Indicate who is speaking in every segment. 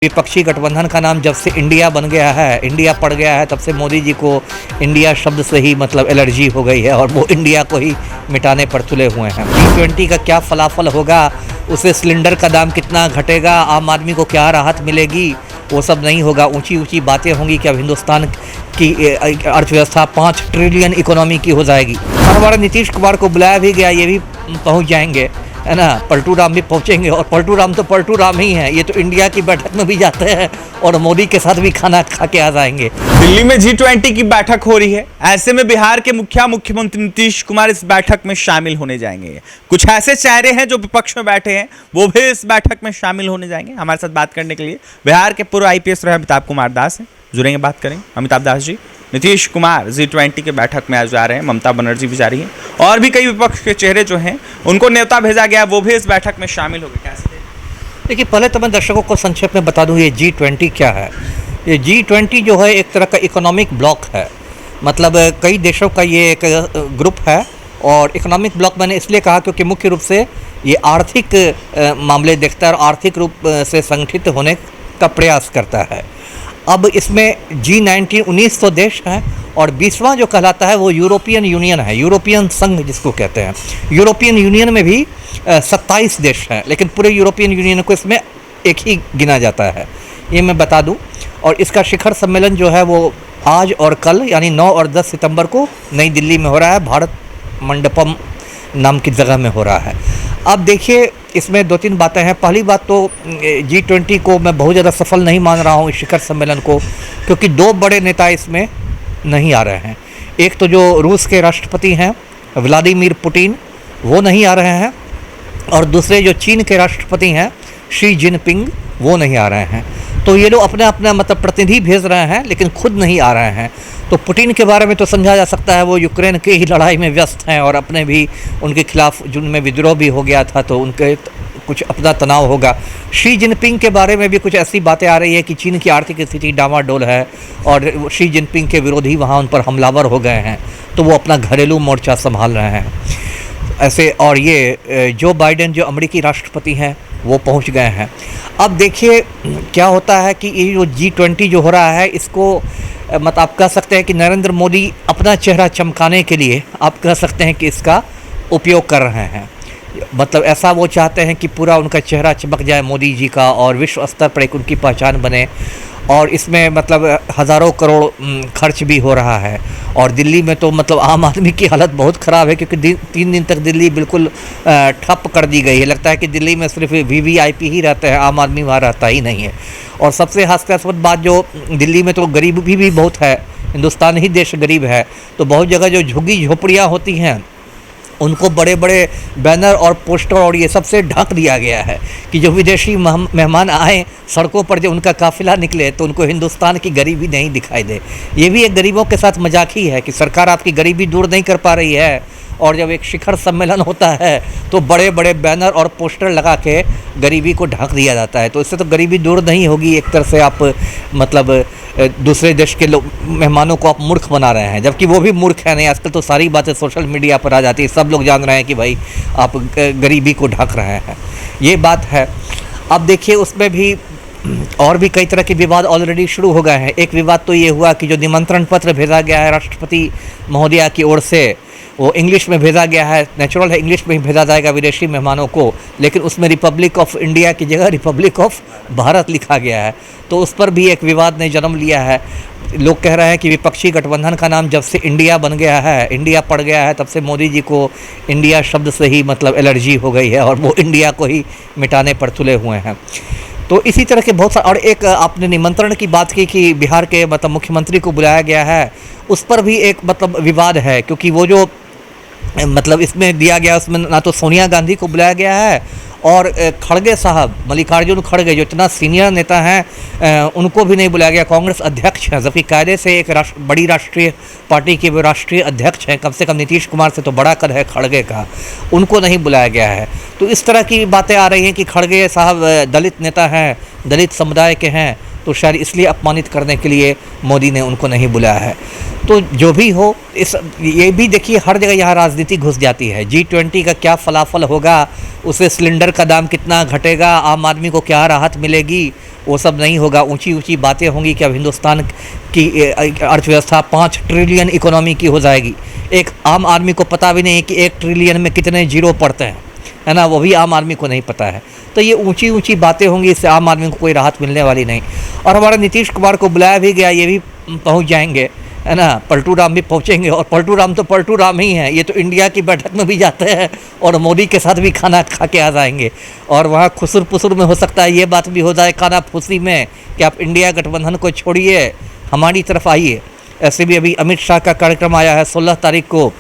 Speaker 1: विपक्षी गठबंधन का नाम जब से इंडिया बन गया है, इंडिया पड़ गया है, तब से मोदी जी को इंडिया शब्द से ही मतलब एलर्जी हो गई है और वो इंडिया को ही मिटाने पर तुले हुए हैं। G20 का क्या फलाफल होगा, उसे सिलेंडर का दाम कितना घटेगा, आम आदमी को क्या राहत मिलेगी, वो सब नहीं होगा। ऊंची ऊंची बातें होंगी कि अब हिंदुस्तान की अर्थव्यवस्था 5 ट्रिलियन इकोनॉमी की हो जाएगी। हमारे नीतीश कुमार को बुलाया भी गया, ये भी पहुंच जाएंगे, है ना। पलटू राम भी पहुंचेंगे और पलटू राम तो पलटू राम ही हैं। ये तो इंडिया की बैठक में भी जाते हैं और मोदी के साथ भी खाना खा के आ जाएंगे।
Speaker 2: दिल्ली में G20 की बैठक हो रही है, ऐसे में बिहार के मुख्यमंत्री नीतीश कुमार इस बैठक में शामिल होने जाएंगे। कुछ ऐसे चेहरे हैं जो विपक्ष में बैठे हैं, वो भी इस बैठक में शामिल होने जाएंगे। हमारे साथ बात करने के लिए बिहार के पूर्व IPS रहे अमिताभ कुमार दास हैं, जुड़ेंगे, बात करेंगे। अमिताभ दास जी, नीतीश कुमार G20 के बैठक में आज जा रहे हैं, ममता बनर्जी भी जा रही हैं और भी कई विपक्ष के चेहरे जो हैं उनको न्योता भेजा गया, वो भी इस बैठक में शामिल हो गए। कैसे?
Speaker 1: देखिए, पहले तो मैं दर्शकों को संक्षेप में बता दूं ये G20 क्या है। ये G20 जो है एक तरह का इकोनॉमिक ब्लॉक है, मतलब कई देशों का ये एक ग्रुप है। और इकोनॉमिक ब्लॉक मैंने इसलिए कहा क्योंकि मुख्य रूप से ये आर्थिक मामले देखता है और आर्थिक रूप से संगठित होने का प्रयास करता है। अब इसमें G19 1900 देश हैं और 20वां जो कहलाता है वो यूरोपियन यूनियन है, यूरोपियन संघ जिसको कहते हैं। यूरोपियन यूनियन में भी 27 देश हैं, लेकिन पूरे यूरोपियन यूनियन को इसमें एक ही गिना जाता है, ये मैं बता दूं। और इसका शिखर सम्मेलन जो है वो आज और कल यानी 9 और 10 सितंबर को नई दिल्ली में हो रहा है, भारत मंडपम नाम की जगह में हो रहा है। अब देखिए, इसमें 2-3 बातें हैं। पहली बात तो G20 को मैं बहुत ज़्यादा सफल नहीं मान रहा हूँ, इस शिखर सम्मेलन को, क्योंकि 2 बड़े नेता इसमें नहीं आ रहे हैं। एक तो जो रूस के राष्ट्रपति हैं व्लादिमीर पुतिन, वो नहीं आ रहे हैं, और दूसरे जो चीन के राष्ट्रपति हैं शी जिनपिंग, वो नहीं आ रहे हैं। तो ये लोग अपना अपना मतलब प्रतिनिधि भेज रहे हैं, लेकिन खुद नहीं आ रहे हैं। तो पुतिन के बारे में तो समझा जा सकता है, वो यूक्रेन की ही लड़ाई में व्यस्त हैं और अपने भी उनके खिलाफ जिनमें विद्रोह भी हो गया था, तो उनके कुछ अपना तनाव होगा। शी जिनपिंग के बारे में भी कुछ ऐसी बातें आ रही है कि चीन की आर्थिक स्थिति डामाडोल है और शी जिनपिंग के विरोधी वहाँ उन पर हमलावर हो गए हैं, तो वो अपना घरेलू मोर्चा संभाल रहे हैं ऐसे। और ये जो बाइडेन जो अमेरिकी राष्ट्रपति हैं वो पहुंच गए हैं। अब देखिए क्या होता है कि ये जो G20 जो हो रहा है, इसको मतलब आप कह सकते हैं कि नरेंद्र मोदी अपना चेहरा चमकाने के लिए आप कह सकते हैं कि इसका उपयोग कर रहे हैं। मतलब ऐसा वो चाहते हैं कि पूरा उनका चेहरा चमक जाए मोदी जी का और विश्व स्तर पर एक उनकी पहचान बने। और इसमें मतलब हज़ारों करोड़ खर्च भी हो रहा है। और दिल्ली में तो मतलब आम आदमी की हालत बहुत ख़राब है, क्योंकि 3 दिन तक दिल्ली बिल्कुल ठप कर दी गई है। लगता है कि दिल्ली में सिर्फ VVIP ही रहते हैं, आम आदमी वहाँ रहता ही नहीं है। और सबसे हास्यास्पद बात, जो दिल्ली में तो गरीबी भी बहुत है, हिंदुस्तान ही देश गरीब है, तो बहुत जगह जो झुग्गी झोपड़ियाँ होती हैं उनको बड़े बड़े बैनर और पोस्टर और ये सब से ढक दिया गया है कि जो विदेशी मेहमान आए, सड़कों पर जो उनका काफिला निकले, तो उनको हिंदुस्तान की गरीबी नहीं दिखाई दे। ये भी एक गरीबों के साथ मजाक ही है कि सरकार आपकी गरीबी दूर नहीं कर पा रही है, और जब एक शिखर सम्मेलन होता है तो बड़े बड़े बैनर और पोस्टर लगा के गरीबी को ढक दिया जाता है। तो इससे तो गरीबी दूर नहीं होगी। एक तरह से आप मतलब दूसरे देश के लोग मेहमानों को आप मूर्ख बना रहे हैं, जबकि वो भी मूर्ख है नहीं। आजकल तो सारी बातें सोशल मीडिया पर आ जाती है, सब लोग जान रहे हैं कि भाई आप गरीबी को ढक रहे हैं, ये बात है। अब देखिए, उसमें भी और भी कई तरह के विवाद ऑलरेडी शुरू हो गए हैं। एक विवाद तो ये हुआ कि जो निमंत्रण पत्र भेजा गया है राष्ट्रपति महोदया की ओर से, वो इंग्लिश में भेजा गया है। नेचुरल है, इंग्लिश में ही भेजा जाएगा विदेशी मेहमानों को, लेकिन उसमें रिपब्लिक ऑफ इंडिया की जगह रिपब्लिक ऑफ भारत लिखा गया है। तो उस पर भी एक विवाद ने जन्म लिया है। लोग कह रहे हैं कि विपक्षी गठबंधन का नाम जब से इंडिया बन गया है, इंडिया पड़ गया है, तब से मोदी जी को इंडिया शब्द से ही मतलब एलर्जी हो गई है और वो इंडिया को ही मिटाने पर तुले हुए हैं। तो इसी तरह के बहुत सारे, और एक आपने निमंत्रण की बात की कि बिहार के मतलब मुख्यमंत्री को बुलाया गया है, उस पर भी एक मतलब विवाद है, क्योंकि वो जो मतलब इसमें दिया गया, उसमें ना तो सोनिया गांधी को बुलाया गया है और खड़गे साहब, मल्लिकार्जुन खड़गे जो इतना सीनियर नेता हैं, उनको भी नहीं बुलाया गया। कांग्रेस अध्यक्ष हैं, जबकि कायदे से एक बड़ी राष्ट्रीय पार्टी के वो राष्ट्रीय अध्यक्ष हैं, कम से कम नीतीश कुमार से तो बड़ा कद है खड़गे का, उनको नहीं बुलाया गया है। तो इस तरह की बातें आ रही हैं कि खड़गे साहब दलित नेता हैं, दलित समुदाय के हैं, तो शायद इसलिए अपमानित करने के लिए मोदी ने उनको नहीं बुलाया है। तो जो भी हो, इस ये भी देखिए हर जगह यहाँ राजनीति घुस जाती है। G20 का क्या फलाफल होगा, उससे सिलेंडर का दाम कितना घटेगा, आम आदमी को क्या राहत मिलेगी, वो सब नहीं होगा। ऊंची ऊंची बातें होंगी कि अब हिंदुस्तान की अर्थव्यवस्था 5 ट्रिलियन इकोनॉमी की हो जाएगी। एक आम आदमी को पता भी नहीं है कि 1 ट्रिलियन में कितने जीरो पड़ते हैं, है ना, वो भी आम आदमी को नहीं पता है। तो ये ऊंची ऊंची बातें होंगी, इससे आम आदमी को कोई राहत मिलने वाली नहीं। और हमारे नीतीश कुमार को बुलाया भी गया, ये भी पहुंच जाएंगे, है ना, पलटू राम भी पहुंचेंगे। और पलटू राम तो पलटू राम ही हैं, ये तो इंडिया की बैठक में भी जाते हैं और मोदी के साथ भी खाना खा के आ जाएंगे। और वहाँ खुसुर पुसुर में हो सकता है ये बात भी हो जाए खाना फूसी में कि आप इंडिया गठबंधन को छोड़िए, हमारी तरफ आइए। ऐसे भी अभी अमित शाह का कार्यक्रम आया है 16 तारीख को,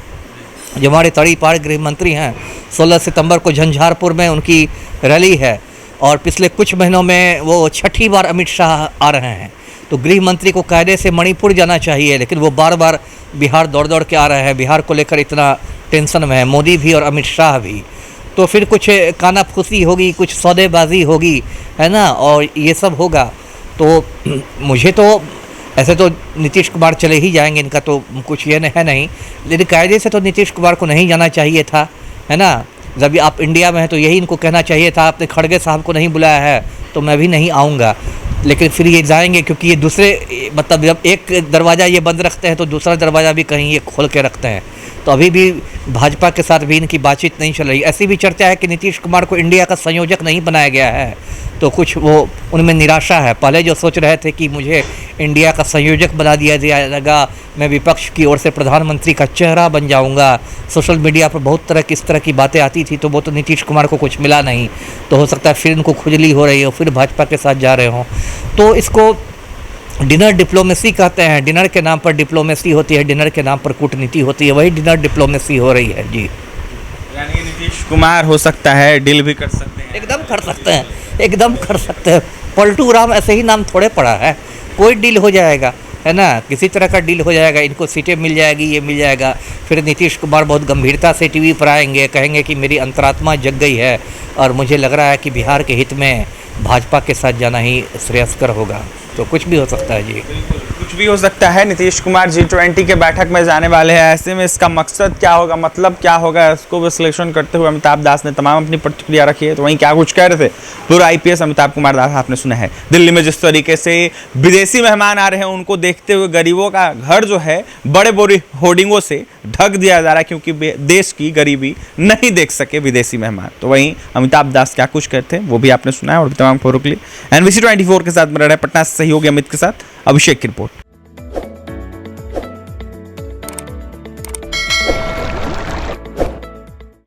Speaker 1: जो हमारे तड़ीपार गृह मंत्री हैं। 16 सितंबर को झंझारपुर में उनकी रैली है और पिछले कुछ महीनों में वो 6ठी बार अमित शाह आ रहे हैं। तो गृह मंत्री को कायदे से मणिपुर जाना चाहिए, लेकिन वो बार बार बिहार दौड़ दौड़ के आ रहे हैं। बिहार को लेकर इतना टेंशन में है मोदी भी और अमित शाह भी। तो फिर कुछ कानाफूसी होगी, कुछ सौदेबाजी होगी, है ना, और ये सब होगा। तो मुझे तो ऐसे तो नीतीश कुमार चले ही जाएंगे, इनका तो कुछ ये है नहीं, लेकिन कायदे से तो नीतीश कुमार को नहीं जाना चाहिए था, है ना। जब आप इंडिया में हैं तो यही इनको कहना चाहिए था, आपने खड़गे साहब को नहीं बुलाया है तो मैं भी नहीं आऊँगा। लेकिन फिर ये जाएंगे क्योंकि ये दूसरे, मतलब जब एक दरवाज़ा ये बंद रखते हैं तो दूसरा दरवाज़ा भी कहीं ये खोल के रखते हैं। तो अभी भी भाजपा के साथ भी इनकी बातचीत नहीं चल रही। ऐसी भी चर्चा है कि नीतीश कुमार को इंडिया का संयोजक नहीं बनाया गया है, तो कुछ वो उनमें निराशा है। पहले जो सोच रहे थे कि मुझे इंडिया का संयोजक बना दिया जाएगा, मैं विपक्ष की ओर से प्रधानमंत्री का चेहरा बन जाऊंगा। सोशल मीडिया पर बहुत तरह की इस तरह की बातें आती थी, तो वो तो नीतीश कुमार को कुछ मिला नहीं। तो हो सकता है फिर इनको खुजली हो रही हो, फिर भाजपा के साथ जा रहे हों। तो इसको डिनर डिप्लोमेसी कहते हैं। डिनर के नाम पर डिप्लोमेसी होती है, डिनर के नाम पर कूटनीति होती है, वही डिनर डिप्लोमेसी हो रही है जी।
Speaker 2: यानी नीतीश कुमार हो सकता है डील भी कर सकते हैं।
Speaker 1: एकदम कर सकते हैं, एकदम कर सकते हैं। पलटू राम ऐसे ही नाम थोड़े पड़ा है, कोई डील हो जाएगा, है ना, किसी तरह का डील हो जाएगा। इनको सीटें मिल जाएगी, ये मिल जाएगा। फिर नीतीश कुमार बहुत गंभीरता से टीवी पर आएंगे, कहेंगे कि मेरी अंतरात्मा जग गई है और मुझे लग रहा है कि बिहार के हित में भाजपा के साथ जाना ही श्रेयस्कर होगा। तो कुछ भी हो सकता है जी,
Speaker 2: कुछ भी हो सकता है। नीतीश कुमार G20 के बैठक में जाने वाले हैं। ऐसे में इसका मकसद क्या होगा, मतलब क्या होगा, इसको विश्लेषण करते हुए अमिताभ दास ने तमाम अपनी प्रतिक्रिया रखी है। तो वहीं क्या कुछ कह रहे थे पूर्व IPS अमिताभ कुमार दास आपने सुना है। दिल्ली में जिस तरीके से विदेशी मेहमान आ रहे हैं, उनको देखते हुए गरीबों का घर जो है बड़े बड़े होर्डिंगों से ढक दिया जा रहा है, क्योंकि देश की गरीबी नहीं देख सके विदेशी मेहमान। तो वहीं अमिताभ दास क्या कुछ कहते हैं वो भी आपने सुना है। और तमाम खबरों के लिए NBC 24 के साथ में रह रहे पटना से सहयोगी अमित के साथ अभिषेक की रिपोर्ट।